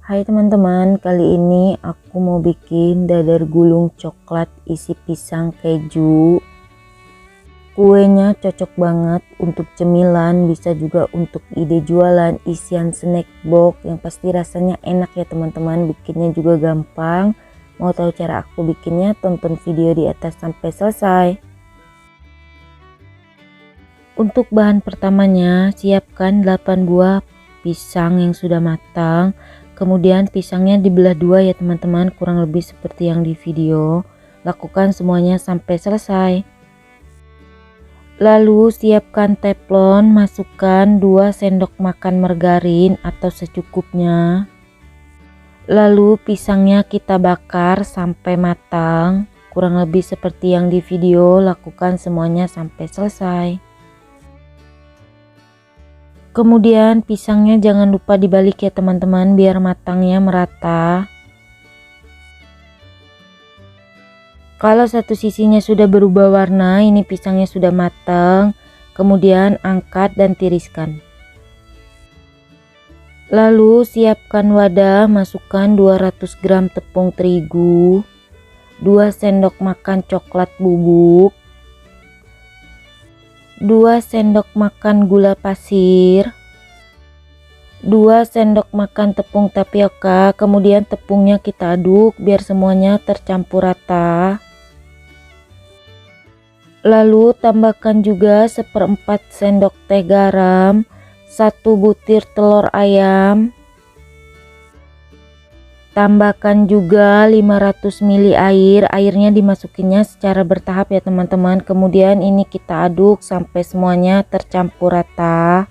Hai teman-teman, kali ini aku mau bikin dadar gulung coklat isi pisang keju. Kuenya cocok banget untuk cemilan, bisa juga untuk ide jualan, isian snack box yang pasti rasanya enak ya teman-teman. Bikinnya juga gampang. Mau tahu cara aku bikinnya? Tonton video di atas sampai selesai. Untuk bahan pertamanya, siapkan 8 buah pisang yang sudah matang. Kemudian pisangnya dibelah dua ya teman-teman, kurang lebih seperti yang di video. Lakukan semuanya sampai selesai. Lalu siapkan teflon, masukkan 2 sendok makan margarin atau secukupnya. Lalu pisangnya kita bakar sampai matang, kurang lebih seperti yang di video. Lakukan semuanya sampai selesai. Kemudian pisangnya jangan lupa dibalik ya teman-teman, biar matangnya merata. Kalau satu sisinya sudah berubah warna, ini pisangnya sudah matang. Kemudian angkat dan tiriskan. Lalu siapkan wadah, masukkan 200 gram tepung terigu, 2 sendok makan coklat bubuk, 2 sendok makan gula pasir, 2 sendok makan tepung tapioka. Kemudian tepungnya kita aduk biar semuanya tercampur rata. Lalu tambahkan juga 1/4 sendok teh garam, 1 butir telur ayam. Tambahkan juga 500 ml air. Airnya dimasukinnya secara bertahap ya teman-teman. Kemudian ini kita aduk sampai semuanya tercampur rata.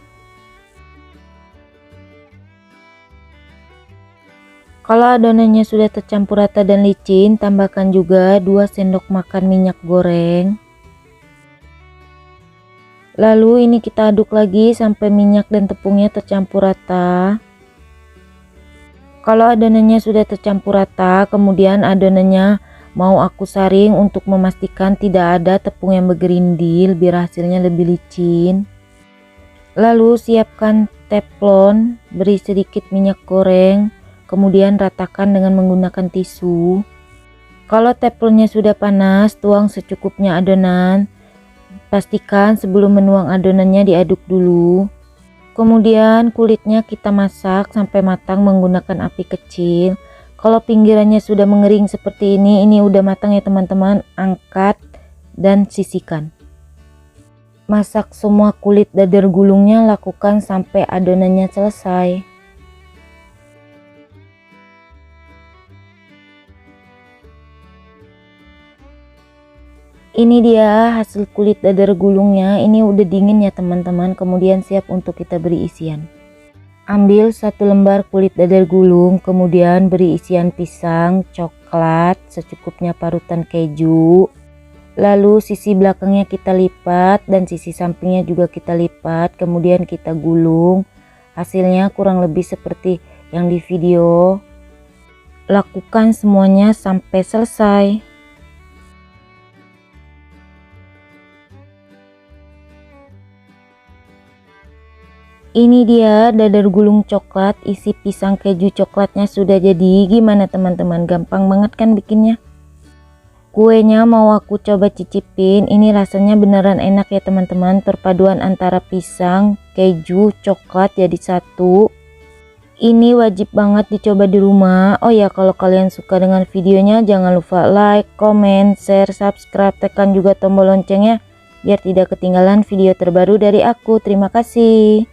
Kalau adonannya sudah tercampur rata dan licin, tambahkan juga 2 sendok makan minyak goreng. Lalu ini kita aduk lagi sampai minyak dan tepungnya tercampur rata. Kalau adonannya sudah tercampur rata, kemudian adonannya mau aku saring untuk memastikan tidak ada tepung yang bergerindil biar hasilnya lebih licin. Lalu siapkan teflon, beri sedikit minyak goreng, kemudian ratakan dengan menggunakan tisu. Kalau teflonnya sudah panas, tuang secukupnya adonan. Pastikan sebelum menuang adonannya diaduk dulu. Kemudian kulitnya kita masak sampai matang menggunakan api kecil. Kalau pinggirannya sudah mengering seperti ini udah matang ya teman-teman. Angkat dan sisihkan. Masak semua kulit dadar gulungnya, lakukan sampai adonannya selesai. Ini dia hasil kulit dadar gulungnya. Ini udah dingin ya teman-teman. Kemudian siap untuk kita beri isian. Ambil 1 lembar kulit dadar gulung, kemudian beri isian pisang, coklat, secukupnya parutan keju. Lalu sisi belakangnya kita lipat dan sisi sampingnya juga kita lipat. Kemudian kita gulung. Hasilnya kurang lebih seperti yang di video. Lakukan semuanya sampai selesai. Ini dia dadar gulung coklat isi pisang keju coklatnya sudah jadi. Gimana teman-teman, gampang banget kan bikinnya? Kuenya mau aku coba cicipin. Ini rasanya beneran enak ya teman-teman. Perpaduan antara pisang, keju, coklat jadi satu. Ini wajib banget dicoba di rumah. Oh ya, kalau kalian suka dengan videonya jangan lupa like, comment, share, subscribe, tekan juga tombol loncengnya biar tidak ketinggalan video terbaru dari aku. Terima kasih.